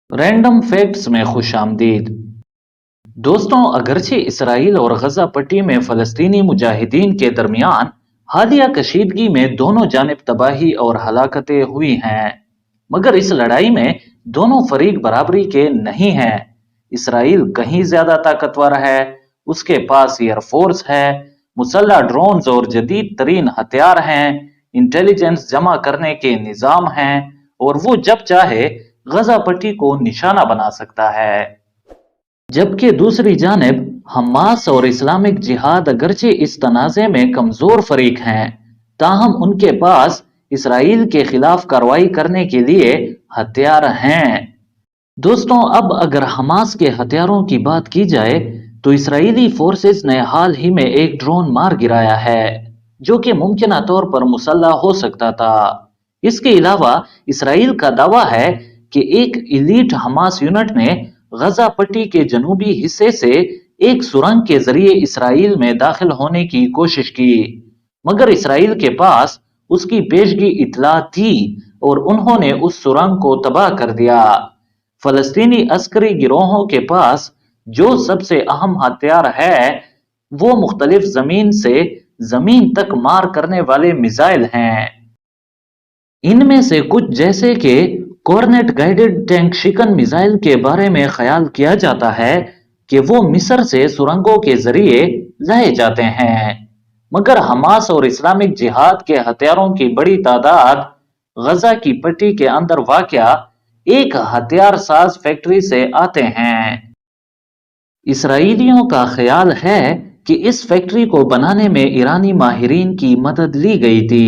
Random facts में खुश आमदीद। दोस्तों, अगरचे इसराइल और गजा पट्टी में फ़लस्तीनी मुजाहिदीन के दरमियान हालिया कशीदगी में दोनों जानिब तबाही और हलाकतें हुई हैं, मगर इस लड़ाई में दोनों फरीक बराबरी के नहीं हैं। इसराइल कहीं ज्यादा ताकतवर है, उसके पास एयरफोर्स है, मुसल्ह ड्रोन्स और जदीद तरीन हथियार हैं, इंटेलिजेंस जमा करने के निज़ाम हैं, और वो जब चाहे गजा पट्टी को निशाना बना सकता है। जबकि दूसरी जानिब हमास और इस्लामिक जिहाद अगरचे इस तनाज़े में कमजोर फरीक हैं, ताहम उनके पास इसराइल के खिलाफ कार्रवाई करने के लिए हथियार हैं। दोस्तों, अब अगर हमास के हथियारों की बात की जाए तो इसराइली फोर्सेस ने हाल ही में एक ड्रोन मार गिराया है, जो कि मुमकिन तौर पर मुसल्ला हो सकता था। इसके अलावा इसराइल का दावा है कि एक इलीट हमास यूनिट ने गजा पट्टी के जनूबी हिस्से से एक सुरंग के जरिए इसराइल में दाखिल होने की कोशिश की, मगर इसराइल के पास उसकी पेशगी इत्तला थी और उन्होंने उस सुरंग को तबाह कर दिया। फलस्तीनी अस्करी गिरोहों के पास जो सबसे अहम हथियार है वो मुख्तलिफ जमीन से जमीन तक मार करने वाले मिसाइल हैं। इनमें से कुछ जैसे कि कॉर्नेट गाइडेड टैंक शिकन मिसाइल के बारे में ख्याल किया जाता है कि वो मिस्र से सुरंगों के जरिए लाए जाते हैं, मगर हमास और इस्लामिक जिहाद के हथियारों की बड़ी तादाद गजा की पट्टी के अंदर वाक़या एक हथियार साज फैक्ट्री से आते हैं। इसराइलियों का ख्याल है कि इस फैक्ट्री को बनाने में ईरानी माहिरीन की मदद ली गई थी।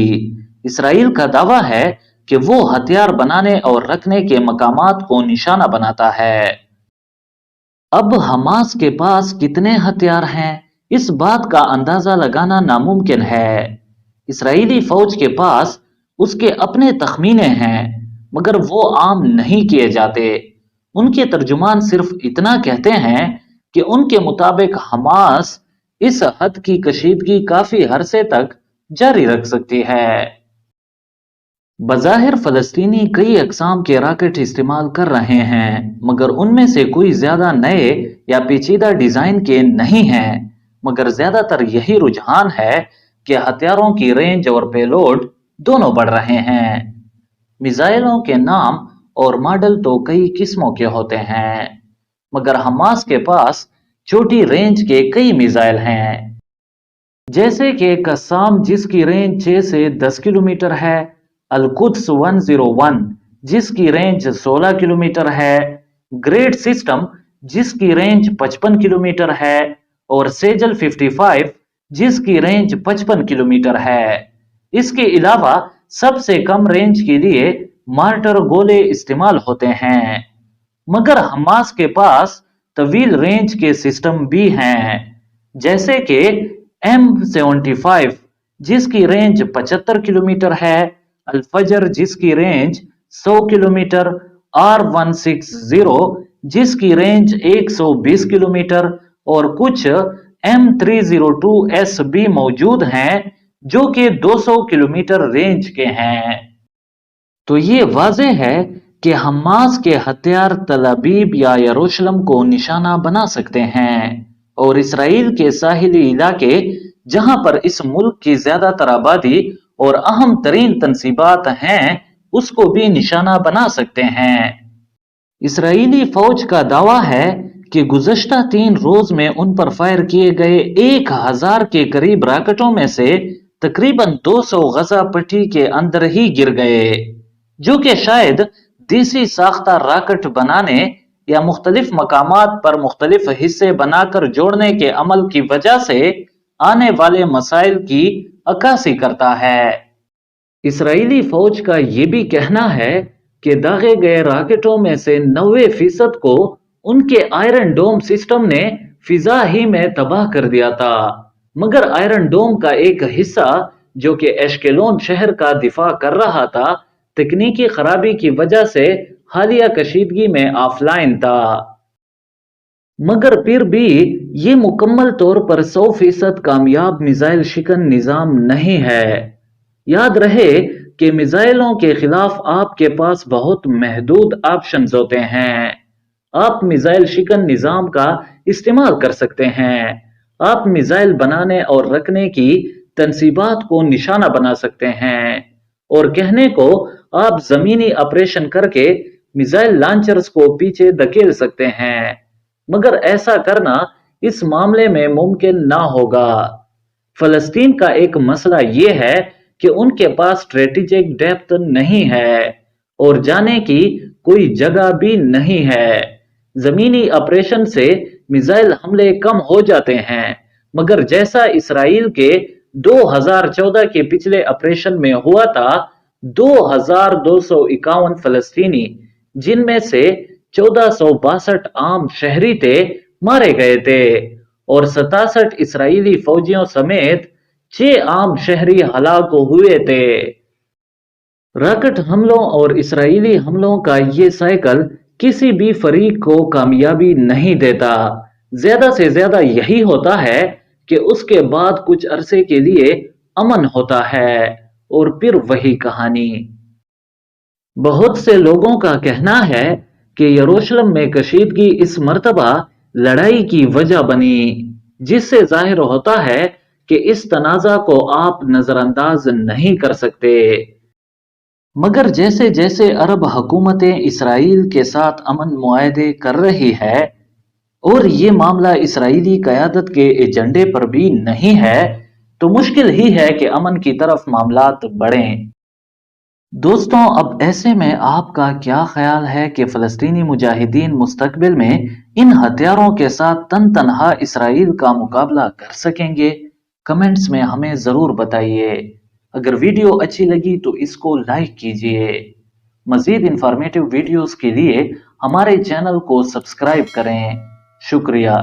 इसराइल का दावा है कि वो हथियार बनाने और रखने के मकामात को निशाना बनाता है। अब हमास के पास कितने हथियार हैं, इस बात का अंदाजा लगाना नामुमकिन है। इसराइली फौज के पास उसके अपने तखमीने हैं, मगर वो आम नहीं किए जाते। उनके तर्जुमान सिर्फ इतना कहते हैं कि उनके मुताबिक हमास इस हद की कशीदगी काफी अरसे तक जारी रख सकती है। बज़ाहिर फ़लस्तीनी कई अक़साम के रॉकेट इस्तेमाल कर रहे हैं, मगर उनमें से कोई ज़्यादा नए या पेचीदा डिज़ाइन के नहीं हैं, मगर ज़्यादातर यही रुझान है कि हथियारों की रेंज और पेलोड दोनों बढ़ रहे हैं। मिसाइलों के नाम और मॉडल तो कई किस्मों के होते हैं, मगर हमास के पास छोटी रेंज के कई मिसाइल हैं, जैसे कि कस्साम जिसकी रेंज 6 से 10 किलोमीटर है, अल-कुद्स 101 जिसकी रेंज 16 किलोमीटर है, ग्रेड सिस्टम जिसकी रेंज 55 किलोमीटर है, और सेजल 55 जिसकी रेंज 55 किलोमीटर है। इसके अलावा सबसे कम रेंज के लिए मार्टर गोले इस्तेमाल होते हैं, मगर हमास के पास तवील रेंज के सिस्टम भी हैं, जैसे कि M75 जिसकी रेंज 75 किलोमीटर है, अल-फजर जिसकी रेंज 100 किलोमीटर, R160 जिसकी रेंज 120 किलोमीटर, और कुछ M302S भी मौजूद हैं जो कि 200 किलोमीटर रेंज के हैं। तो ये वाज़ेह है कि हमास के हथियार तल अबीब या यरूशलेम को निशाना बना सकते हैं, और इसराइल के साहिली इलाके जहां पर इस मुल्क की ज्यादातर आबादी और अहम तरीन तनसीबात हैं उसको भी निशाना बना सकते हैं। इसराइली फौज का दावा है कि गुज़श्ता 3 रोज में उन पर फायर किए गए 1000 के करीब रॉकेटों में से तकरीबन 200 गजा पट्टी के अंदर ही गिर गए, जो कि शायद देसी साख्ता रॉकेट बनाने या मुख्तलिफ मकामात पर मुख्तलिफ हिस्से बनाकर जोड़ने के अमल की वजह से आने वाले मसाइल की अक्कासी करता है। इसराइली फौज का ये भी कहना है कि दागे गए रॉकेटों में से 90% को उनके आयरन डोम सिस्टम ने फिजा ही में तबाह कर दिया था, मगर आयरन डोम का एक हिस्सा जो कि एश्केलोन शहर का दिफा कर रहा था, तकनीकी खराबी की वजह से हालिया कशीदगी में ऑफलाइन था। मगर फिर भी ये मुकम्मल तौर पर 100% कामयाब मिसाइल शिकन निजाम नहीं है। याद रहे کہ میزائلوں کے خلاف آپ کے پاس بہت محدود آپشنز ہوتے ہیں۔ آپ میزائل شکن نظام کا استعمال کر سکتے ہیں۔ آپ میزائل بنانے اور رکھنے کی تنصیبات کو نشانہ بنا سکتے ہیں، اور کہنے کو آپ زمینی آپریشن کر کے میزائل لانچرز کو پیچھے دھکیل سکتے ہیں، مگر ایسا کرنا اس معاملے میں ممکن نہ ہوگا۔ فلسطین کا ایک مسئلہ یہ ہے کہ ان کے پاس اسٹریٹجک ڈیپتھ نہیں ہے اور جانے کی کوئی جگہ بھی نہیں ہے۔ زمینی آپریشن سے میزائل حملے کم ہو جاتے ہیں، مگر جیسا اسرائیل کے 2014 کے پچھلے آپریشن میں ہوا تھا، 2251 فلسطینی، جن میں سے 1462 عام شہری تھے، مارے گئے تھے، اور 67 اسرائیلی فوجیوں سمیت 6 عام شہری ہلاک ہوئے تھے۔ راکٹ حملوں اور اسرائیلی حملوں کا یہ سائیکل کسی بھی فریق کو کامیابی نہیں دیتا۔ زیادہ سے زیادہ یہی ہوتا ہے کہ اس کے بعد کچھ عرصے کے لیے امن ہوتا ہے، اور پھر وہی کہانی۔ بہت سے لوگوں کا کہنا ہے کہ یروشلم میں کشیدگی اس مرتبہ لڑائی کی وجہ بنی، جس سے ظاہر ہوتا ہے کہ اس تنازع کو آپ نظر انداز نہیں کر سکتے۔ مگر جیسے جیسے عرب حکومتیں اسرائیل کے ساتھ امن معاہدے کر رہی ہے، اور یہ معاملہ اسرائیلی قیادت کے ایجنڈے پر بھی نہیں ہے، تو مشکل ہی ہے کہ امن کی طرف معاملات بڑھیں۔ دوستوں، اب ایسے میں آپ کا کیا خیال ہے کہ فلسطینی مجاہدین مستقبل میں ان ہتھیاروں کے ساتھ تن تنہا اسرائیل کا مقابلہ کر سکیں گے؟ کمنٹس میں ہمیں ضرور بتائیے۔ اگر ویڈیو اچھی لگی تو اس کو لائک کیجیے۔ مزید انفارمیٹیو ویڈیوز کے لیے ہمارے چینل کو سبسکرائب کریں۔ شکریہ۔